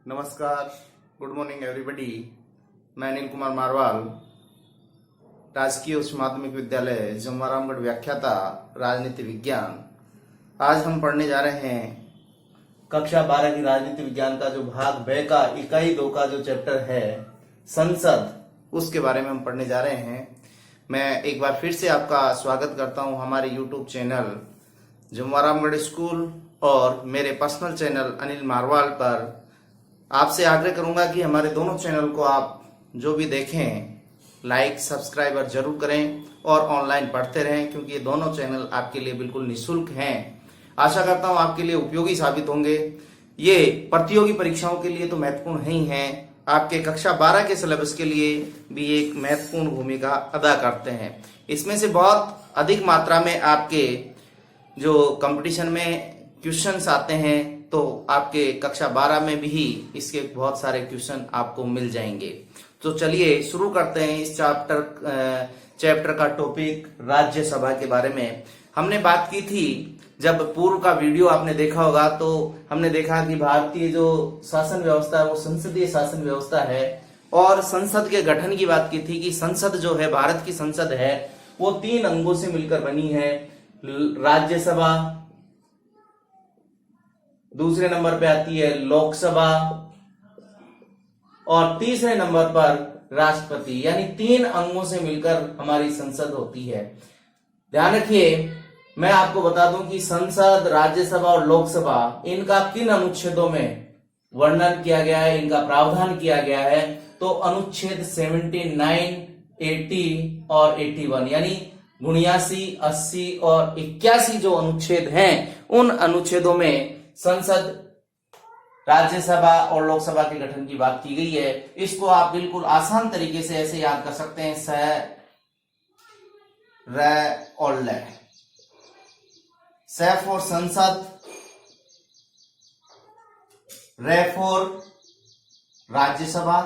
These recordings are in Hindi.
नमस्कार, गुड मॉर्निंग एवरीबॉडी। मैं अनिल कुमार मारवाल, राजकीय उच्च माध्यमिक विद्यालय जमवारामगढ़, व्याख्याता राजनीति विज्ञान। आज हम पढ़ने जा रहे हैं कक्षा 12 की राजनीति विज्ञान का जो भाग ब का इकाई 2 का जो चैप्टर है संसद, उसके बारे में हम पढ़ने जा रहे हैं। मैं एक बार फिर से आपका स्वागत करता हूं हमारे YouTube चैनल जमवारामगढ़ स्कूल और मेरे पर्सनल चैनल अनिल मारवाल पर। आपसे आग्रह करूंगा कि हमारे दोनों चैनल को आप जो भी देखें लाइक सब्सक्राइब और जरूर करें और ऑनलाइन पढ़ते रहें, क्योंकि ये दोनों चैनल आपके लिए बिल्कुल निःशुल्क हैं। आशा करता हूं आपके लिए उपयोगी साबित होंगे। ये प्रतियोगी परीक्षाओं के लिए तो महत्वपूर्ण ही हैं, आपके कक्षा 12 के सिलेबस के लिए भी एक महत्वपूर्ण भूमिका अदा करते हैं। इसमें से बहुत अधिक मात्रा में आपके जो कंपटीशन में क्वेश्चंस आते हैं, तो आपके कक्षा 12 में भी इसके बहुत सारे क्वेश्चन आपको मिल जाएंगे। तो चलिए शुरू करते हैं इस चैप्टर का टॉपिक राज्यसभा के बारे में। हमने बात की थी, जब पूर्व का वीडियो आपने देखा होगा तो हमने देखा कि भारतीय जो शासन व्यवस्था है वो संसदीय शासन व्यवस्था है, और संसद के गठन की बात की थी कि संसद जो है, भारत की संसद है, वो 3 अंगों से मिलकर बनी है। राज्यसभा, दूसरे नंबर पे आती है लोकसभा, और तीसरे नंबर पर राष्ट्रपति, यानी 3 अंगों से मिलकर हमारी संसद होती है। ध्यान रखिए, मैं आपको बता दूं कि संसद, राज्यसभा और लोकसभा, इनका किन अनुच्छेदों में वर्णन किया गया है, इनका प्रावधान किया गया है, तो अनुच्छेद 79, 80 और 81, यानी 79, 80 और 81 जो अनुच्छेद हैं, उन अनुच्छेदों में संसद, राज्यसभा और लोकसभा के गठन की बात की गई है। इसको आप बिल्कुल आसान तरीके से ऐसे याद कर सकते हैं, स, र और ल। स फॉर संसद, र फॉर राज्यसभा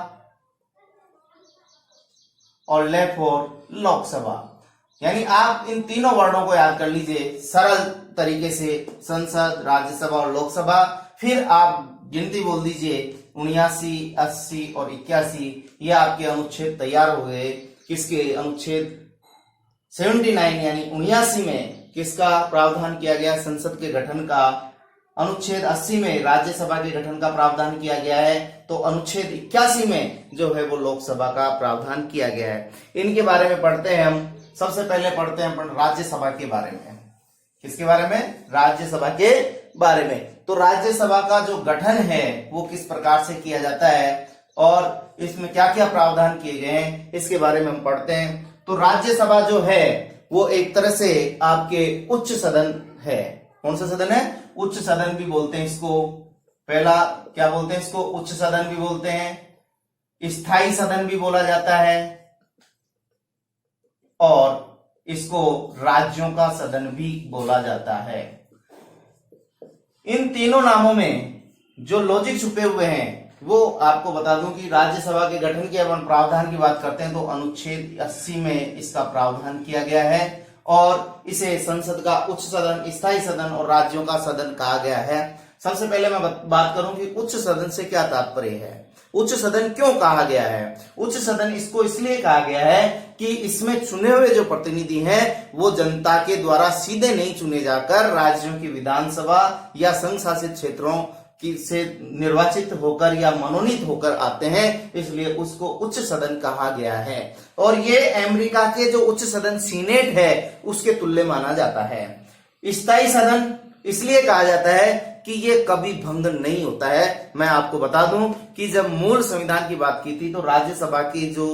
और ल फॉर लोकसभा। यानी आप इन तीनों वर्णों को याद कर लीजिए सरल तरीके से, संसद, राज्यसभा और लोकसभा। फिर आप गिनती बोल दीजिए 79, 80 और 81। ये आपके अनुच्छेद तैयार हो गए। किसके? अनुच्छेद 79 यानी 79 में किसका प्रावधान किया गया? संसद के गठन का। अनुच्छेद 80 में राज्यसभा के गठन का प्रावधान किया गया है, तो अनुच्छेद 81 में जो है वो लोकसभा का प्रावधान किया गया है। इनके बारे में पढ़ते हैं हम। सबसे पहले पढ़ते हैं अपन राज्यसभा के बारे में। किसके बारे में? राज्यसभा के बारे में। तो राज्यसभा का जो गठन है वो किस प्रकार से किया जाता है और इसमें क्या क्या प्रावधान किए गए हैं, इसके बारे में हम पढ़ते हैं। तो राज्यसभा जो है वो एक तरह से आपके उच्च सदन है। कौन सा सदन है? उच्च सदन भी बोलते हैं इसको। पहला क्या बोलते हैं इसको? उच्च सदन भी बोलते हैं, स्थायी सदन भी बोला जाता है, और इसको राज्यों का सदन भी बोला जाता है। इन तीनों नामों में जो लॉजिक छुपे हुए हैं वो आपको बता दूं कि राज्यसभा के गठन के अपन प्रावधान की बात करते हैं तो अनुच्छेद 80 में इसका प्रावधान किया गया है, और इसे संसद का उच्च सदन, स्थायी सदन और राज्यों का सदन कहा गया है। सबसे पहले मैं बात करूं कि उच्च सदन से क्या तात्पर्य है, उच्च सदन क्यों कहा गया है। उच्च सदन इसको इसलिए कहा गया है कि इसमें चुने हुए जो प्रतिनिधि हैं वो जनता के द्वारा सीधे नहीं चुने जाकर राज्यों की विधानसभा या संघ शासित क्षेत्रों की से निर्वाचित होकर या मनोनीत होकर आते हैं, इसलिए उसको उच्च सदन कहा गया है। और ये अमेरिका के जो उच्च सदन सीनेट है उसके तुल्य माना जाता है। स्थायी सदन इसलिए कहा जाता है कि ये कभी भंग नहीं होता है। मैं आपको बता दूं कि जब मूल संविधान की बात की थी तो राज्यसभा की जो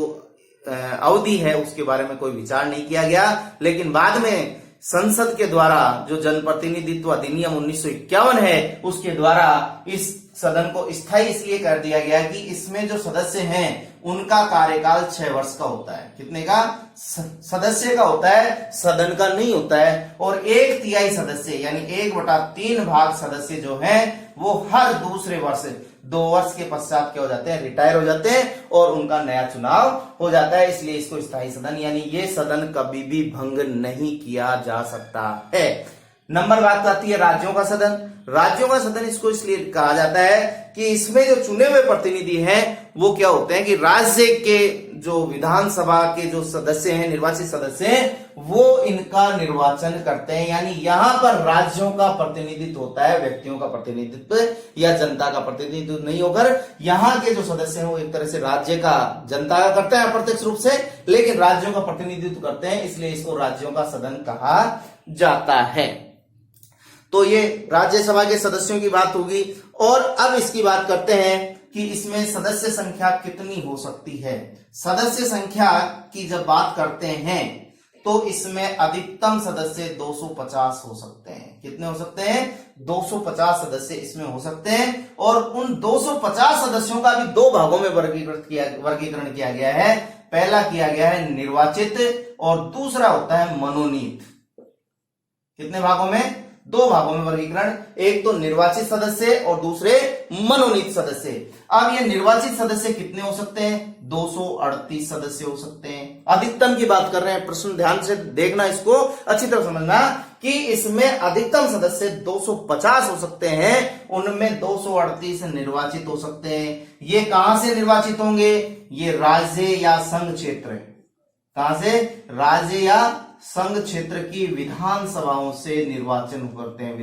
अवधि है उसके बारे में कोई विचार नहीं किया गया, लेकिन बाद में संसद के द्वारा जो जनप्रतिनिधित्व अधिनियम 1951 है उसके द्वारा इस सदन को स्थायी इसलिए कर दिया गया कि इसमें जो सदस्य हैं उनका कार्यकाल 6 वर्ष का होता है। कितने का? सदस्य का होता है, सदन का नहीं होता है। और 1/3 सदस्य यानी 1/3 भाग सदस्य जो हैं वो हर दूसरे वर्ष 2 वर्ष के पश्चात क्या हो जाते हैं? रिटायर हो जाते हैं और उनका नया चुनाव हो जाता है। इसलिए इसको स्थायी सदन, यानी ये सदन कभी भी भंग नहीं किया जा सकता है। नंबर बात आती है राज्यों का सदन। राज्यों का सदन इसको इसलिए कहा जाता है कि इसमें जो चुने हुए प्रतिनिधि हैं वो क्या होते हैं कि राज्य के जो विधानसभा के जो सदस्य हैं, निर्वाचित सदस्य हैं, वो इनका निर्वाचन करते हैं। यानी यहां पर राज्यों का प्रतिनिधित्व होता है, व्यक्तियों का प्रतिनिधित्व या जनता का प्रतिनिधित्व नहीं होकर यहां के जो सदस्य हैं वो एक तरह से राज्य का, जनता का करते हैं अप्रत्यक्ष रूप से, लेकिन राज्यों का प्रतिनिधित्व करते हैं, इसलिए इसको राज्यों का सदन कहा जाता है। तो ये राज्यसभा के सदस्यों की बात होगी। और अब इसकी बात करते हैं कि इसमें सदस्य संख्या कितनी हो सकती है। सदस्य संख्या की जब बात करते हैं तो इसमें अधिकतम सदस्य 250 हो सकते हैं। कितने हो सकते हैं? 250 सदस्य इसमें हो सकते हैं। और उन 250 सदस्यों का भी दो भागों में वर्गीकरण किया गया है। पहला किया गया है निर्वाचित और दूसरा होता है मनोनीत। कितने भागों में? दो भागों में वर्गीकरण, एक तो निर्वाचित सदस्य और दूसरे मनोनीत सदस्य। अब ये निर्वाचित सदस्य कितने हो सकते हैं? 238 सदस्य हो सकते हैं। अधिकतम की बात कर रहे हैं, प्रश्न ध्यान से देखना, इसको अच्छी तरह समझना कि इसमें अधिकतम सदस्य 250 हो सकते हैं, उनमें 238 निर्वाचित हो सकते हैं। ये कहां से निर्वाचित होंगे? ये राज्य या संघ क्षेत्र। कहां से? राज्य या संघ क्षेत्र की विधानसभाओं से निर्वाचन करते हैं।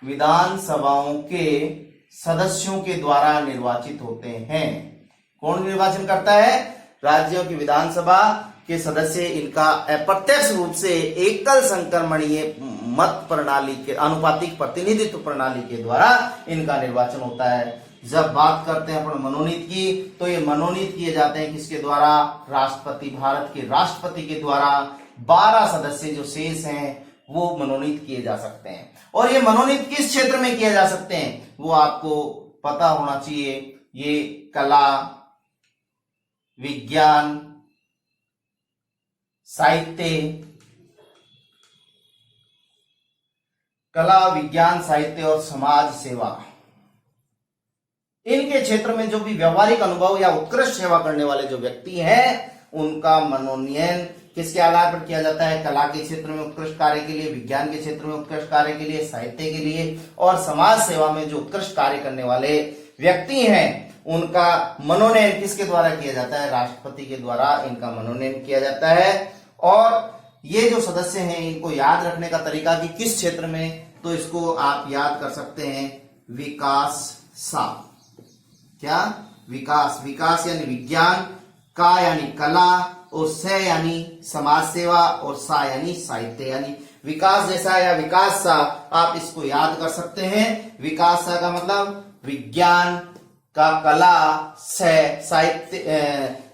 विधानसभाओं के सदस्यों के द्वारा निर्वाचित होते हैं। कौन निर्वाचन करता है? राज्यों की विधानसभा के सदस्य। इनका अप्रत्यक्ष रूप से एकल संक्रमणीय मत प्रणाली के, आनुपातिक प्रतिनिधित्व प्रणाली के द्वारा इनका निर्वाचन होता है। जब बात करते हैं अपन मनोनीत की, तो ये मनोनीत किए जाते हैं किसके द्वारा? राष्ट्रपति, भारत के राष्ट्रपति के द्वारा। 12 सदस्य जो शेष हैं वो मनोनीत किए जा सकते हैं। और ये मनोनीत किस क्षेत्र में किए जा सकते हैं वो आपको पता होना चाहिए। ये कला, विज्ञान, साहित्य, कला, विज्ञान, साहित्य और समाज सेवा, इनके क्षेत्र में जो भी व्यवहारिक अनुभव या उत्कृष्ट सेवा करने वाले जो व्यक्ति हैं उनका मनोनयन किसके आधार पर किया जाता है? कला के क्षेत्र में उत्कृष्ट कार्य के लिए, विज्ञान के क्षेत्र में उत्कृष्ट कार्य के लिए, साहित्य के लिए और समाज सेवा में जो उत्कृष्ट कार्य करने वाले व्यक्ति हैं उनका मनोनयन किसके द्वारा किया जाता है? राष्ट्रपति के द्वारा इनका मनोनयन किया जाता है। और ये जो सदस्य हैं इनको याद रखने का तरीका कि किस क्षेत्र में, तो इसको आप याद कर सकते हैं विकास सा। क्या? विकास। विकास यानी विज्ञान, का यानी कला और स यानी समाज सेवा और सा यानी साहित्य। यानी विकास जैसा या विकास सा आप इसको याद कर सकते हैं। विकास सा का मतलब विज्ञान, का कला, साहित्य,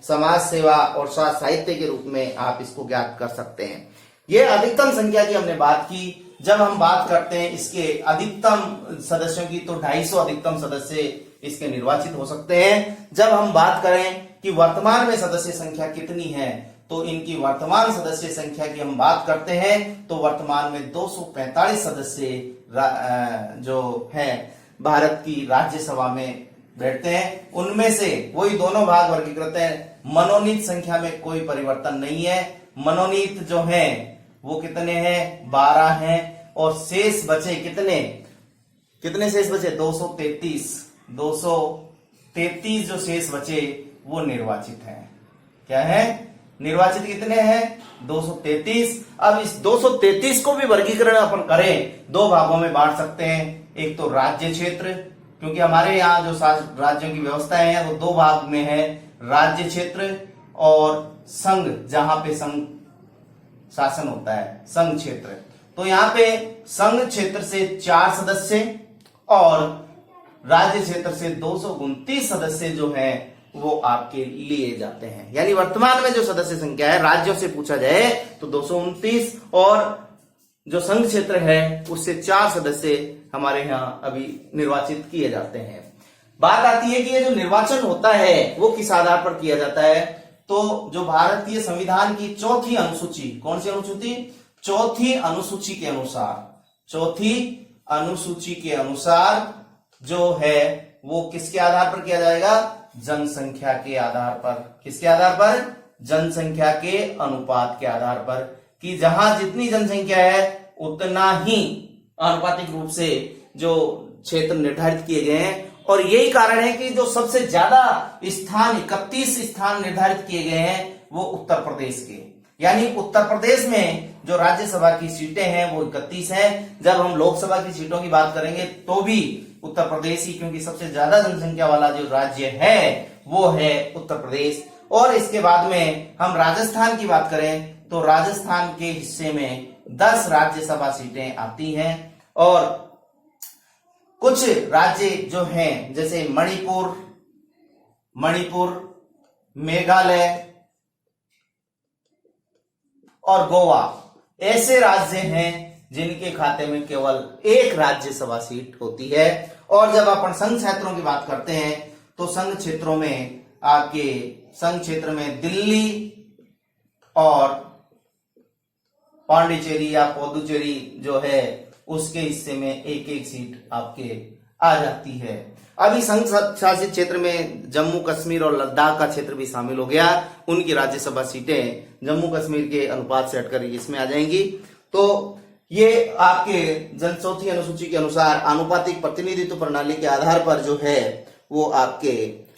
समाज सेवा और सा साहित्य के रूप में आप इसको ज्ञात कर सकते हैं। ये अधिकतम संख्या की हमने बात की। जब हम बात करते हैं इसके अधिकतम सदस्यों की तो 250 अधिकतम सदस्य इसके निर्वाचित हो सकते हैं। जब हम बात करें कि वर्तमान में सदस्य संख्या कितनी है तो इनकी वर्तमान सदस्य संख्या की हम बात करते हैं तो वर्तमान में 245 सदस्य जो है भारत की राज्यसभा में बैठते हैं। उनमें से वही दोनों भाग वर्गीकृत हैं। मनोनीत संख्या में कोई परिवर्तन नहीं है। मनोनीत जो है वो कितने हैं? 12 हैं। और शेष बचे कितने शेष बचे? 233 जो शेष बचे वो निर्वाचित हैं। क्या है? निर्वाचित कितने हैं? 233। अब इस 233 को भी वर्गीकरण अपन करें, दो भागों में बांट सकते हैं। एक तो राज्य क्षेत्र, क्योंकि हमारे यहाँ जो राज्यों की व्यवस्थाएं हैं वो दो भाग में है, राज्य क्षेत्र और संघ, जहां पे संघ शासन होता है, संघ क्षेत्र। तो यहाँ पे संघ क्षेत्र से 4 सदस्य और राज्य क्षेत्र से 229 सदस्य जो हैं वो आपके लिए जाते हैं। यानी वर्तमान में जो सदस्य संख्या है राज्यों से पूछा जाए तो 229 और जो संघ क्षेत्र है उससे 4 सदस्य हमारे यहाँ अभी निर्वाचित किए जाते हैं। बात आती है कि ये जो निर्वाचन होता है वो किस आधार पर किया जाता है, तो जो भारतीय संविधान की 4थी अनुसूची, कौन सी अनुसूची? 4थी अनुसूची के अनुसार, 4थी अनुसूची के अनुसार जो है वो किसके आधार पर किया जाएगा? जनसंख्या के आधार पर। किसके आधार पर? जनसंख्या के अनुपात के आधार पर, कि जहां जितनी जनसंख्या है उतना ही आनुपातिक रूप से जो क्षेत्र निर्धारित किए गए हैं। और यही कारण है कि जो सबसे ज्यादा स्थान 31 स्थान निर्धारित किए गए हैं वो उत्तर प्रदेश के, यानी उत्तर प्रदेश में जो राज्यसभा की सीटें हैं वो 31 हैं। जब हम लोकसभा की सीटों की बात करेंगे तो भी उत्तर प्रदेश ही, क्योंकि सबसे ज्यादा जनसंख्या वाला जो राज्य है वो है उत्तर प्रदेश। और इसके बाद में हम राजस्थान की बात करें तो राजस्थान के हिस्से में 10 राज्यसभा सीटें आती हैं। और कुछ राज्य जो हैं जैसे मणिपुर, मेघालय और गोवा, ऐसे राज्य हैं जिनके खाते में केवल एक राज्यसभा सीट होती है। और जब अपन संघ क्षेत्रों की बात करते हैं तो संघ क्षेत्रों में आपके संघ क्षेत्र में दिल्ली और पांडिचेरी या पुदुचेरी जो है उसके हिस्से में एक एक सीट आपके आ जाती है। अभी संघ शासित क्षेत्र में जम्मू कश्मीर और लद्दाख का क्षेत्र भी शामिल हो गया, उनकी राज्यसभा सीटें जम्मू कश्मीर के अनुपात से हटकर इसमें आ जाएंगी। तो ये आपके जनचौथी अनुसूची के अनुसार आनुपातिक प्रतिनिधित्व प्रणाली के आधार पर जो है वो आपके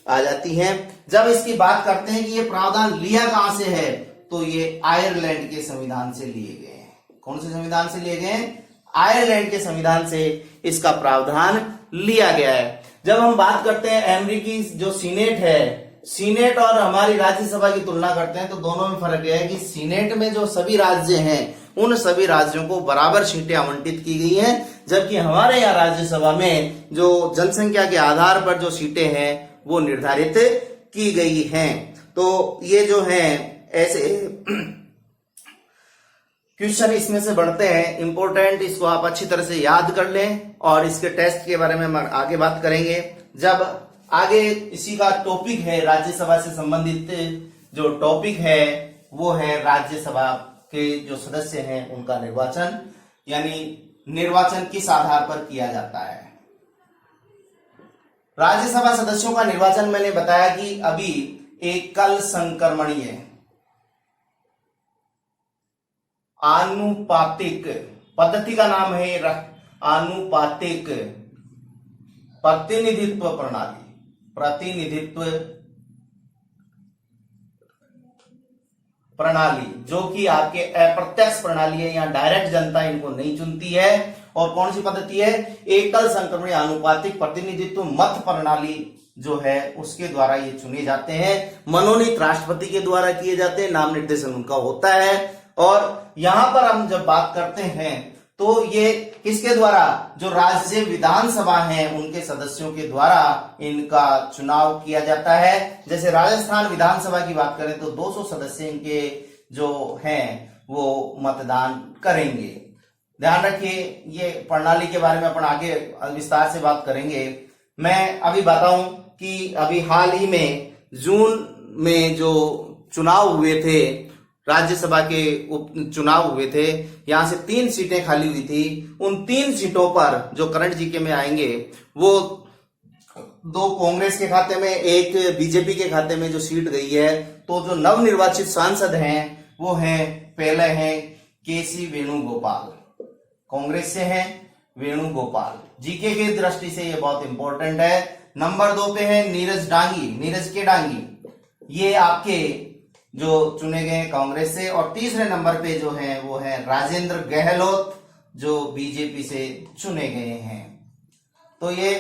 आ जाती हैं। जब इसकी बात करते हैं कि ये प्रावधान लिया कहां से है, तो ये आयरलैंड के संविधान से लिए गए हैं। कौन से संविधान से लिए गए हैं? आयरलैंड के संविधान से इसका प्रावधान लिया गया है। जब हम बात करते हैं अमेरिकी जो सीनेट है, सीनेट और हमारी राज्यसभा की तुलना करते हैं तो दोनों में फर्क यह है कि सीनेट में जो सभी राज्य हैं उन सभी राज्यों को बराबर सीटें आवंटित की गई हैं, जबकि हमारे यहाँ राज्यसभा में जो जनसंख्या के आधार पर जो सीटें हैं वो निर्धारित की गई हैं। तो ये जो है ऐसे क्वेश्चन इसमें से बढ़ते हैं, इंपॉर्टेंट, इसको आप अच्छी तरह से याद कर लें और इसके टेस्ट के बारे में हम आगे बात करेंगे। जब आगे इसी का टॉपिक है राज्यसभा से संबंधित जो टॉपिक है वो है राज्यसभा के जो सदस्य हैं उनका निर्वाचन, यानी निर्वाचन किस आधार पर किया जाता है। राज्यसभा सदस्यों का निर्वाचन मैंने बताया कि अभी एकल संक्रमणीय आनुपातिक पद्धति का नाम है आनुपातिक प्रतिनिधित्व प्रणाली, जो कि आपके अप्रत्यक्ष प्रणाली है, यहाँ डायरेक्ट जनता इनको नहीं चुनती है। और कौन सी पद्धति है? एकल संक्रमणीय आनुपातिक प्रतिनिधित्व मत प्रणाली जो है उसके द्वारा ये चुने जाते हैं। मनोनीत राष्ट्रपति के द्वारा किए जाते हैं, नाम निर्देशन उनका होता है। और यहां पर हम जब बात करते हैं तो ये किसके द्वारा? जो राज्य विधानसभा है उनके सदस्यों के द्वारा इनका चुनाव किया जाता है। जैसे राजस्थान विधानसभा की बात करें तो 200 सदस्य इनके जो हैं वो मतदान करेंगे। ध्यान रखिए, ये प्रणाली के बारे में अपन आगे विस्तार से बात करेंगे। मैं अभी बताऊं कि अभी हाल ही में जून में जो चुनाव हुए थे, राज्यसभा के चुनाव हुए थे, यहां से 3 सीटें खाली हुई थी। उन 3 सीटों पर जो करंट जीके में आएंगे वो 2 कांग्रेस के खाते में, 1 बीजेपी के खाते में जो सीट गई है। तो जो नवनिर्वाचित सांसद हैं वो हैं, पहले हैं केसी वेणुगोपाल, कांग्रेस से हैं वेणुगोपाल, जीके की दृष्टि से ये बहुत इंपॉर्टेंट है। नंबर 2 पे है नीरज के डांगी, ये आपके जो चुने गए कांग्रेस से। और तीसरे नंबर पे जो है वो है राजेंद्र गहलोत, जो बीजेपी से चुने गए हैं। तो ये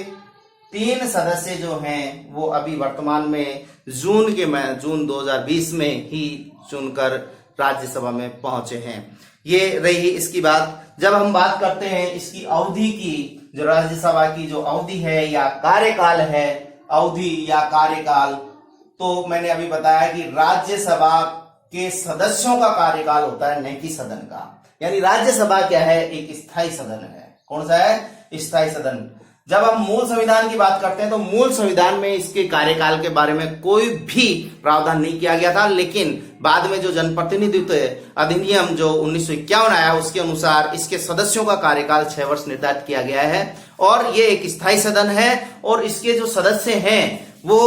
3 सदस्य जो हैं वो अभी वर्तमान में जून 2020 में ही चुनकर राज्यसभा में पहुंचे हैं। ये रही इसकी बात। जब हम बात करते हैं इसकी अवधि की, जो राज्यसभा की जो अवधि है या कार्यकाल है, अवधि या कार्यकाल, तो मैंने अभी बताया कि राज्यसभा के सदस्यों का कार्यकाल होता है, न कि सदन का। यानी राज्यसभा क्या है? एक स्थायी सदन है। कौन सा है? स्थायी सदन। जब हम मूल संविधान की बात करते हैं तो मूल संविधान में इसके कार्यकाल के बारे में कोई भी प्रावधान नहीं किया गया था, लेकिन बाद में जो जनप्रतिनिधित्व अधिनियम जो 1951 आया उसके अनुसार इसके सदस्यों का कार्यकाल 6 वर्ष निर्धारित किया गया है। और ये एक स्थायी सदन है और इसके जो सदस्य हैं वो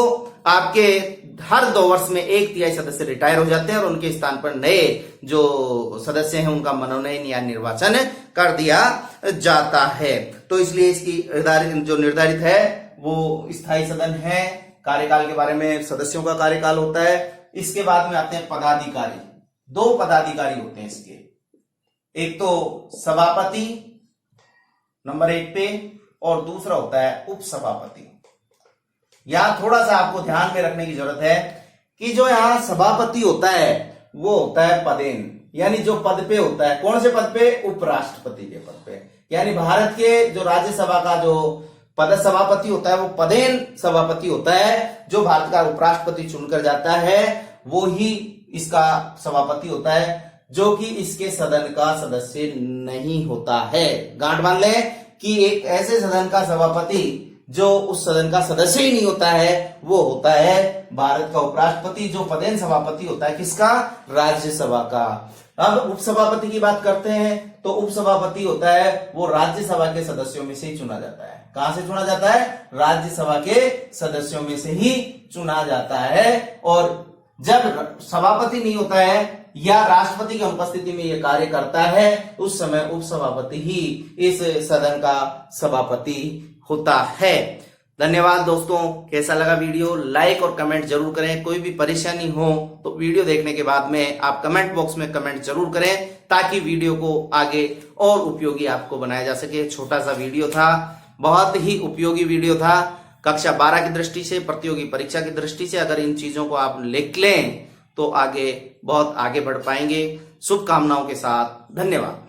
आपके हर 2 वर्ष में 1/3 सदस्य रिटायर हो जाते हैं और उनके स्थान पर नए जो सदस्य हैं उनका मनोनयन या निर्वाचन कर दिया जाता है। तो इसलिए इसकी जो निर्धारित है वो स्थायी सदन है। कार्यकाल के बारे में, सदस्यों का कार्यकाल होता है। इसके बाद में आते हैं पदाधिकारी। 2 पदाधिकारी होते हैं इसके, एक तो सभापति नंबर 1 पे और दूसरा होता है उपसभापति। यहां थोड़ा सा आपको ध्यान में रखने की जरूरत है कि जो यहां सभापति होता है वो होता है पदेन, यानी जो पद पे होता है। कौन से पद पे? उपराष्ट्रपति के पद पे। यानी भारत के जो राज्यसभा का जो पद सभापति होता है वो पदेन सभापति होता है। जो भारत का उपराष्ट्रपति चुनकर जाता है वो ही इसका सभापति होता है, जो कि इसके सदन का सदस्य नहीं होता है। गांठ बांध लें कि एक ऐसे सदन का सभापति जो उस सदन का सदस्य ही नहीं होता है वो होता है भारत का उपराष्ट्रपति, जो पदेन सभापति होता है किसका? राज्यसभा का। अब उपसभापति की बात करते हैं तो उपसभापति होता है वो राज्यसभा के सदस्यों में से ही चुना जाता है। कहां से चुना जाता है? राज्यसभा के सदस्यों में से ही चुना जाता है। और जब सभापति नहीं होता है या राष्ट्रपति की अनुपस्थिति में यह कार्य करता है, उस समय उपसभापति ही इस सदन का सभापति होता है। धन्यवाद दोस्तों। कैसा लगा वीडियो? लाइक और कमेंट जरूर करें। कोई भी परेशानी हो तो वीडियो देखने के बाद में आप कमेंट बॉक्स में कमेंट जरूर करें, ताकि वीडियो को आगे और उपयोगी आपको बनाया जा सके। छोटा सा वीडियो था, बहुत ही उपयोगी वीडियो था। कक्षा 12 की दृष्टि से, प्रतियोगी परीक्षा की दृष्टि से अगर इन चीजों को आप लिख लें तो आगे बहुत आगे बढ़ पाएंगे। शुभकामनाओं के साथ, धन्यवाद।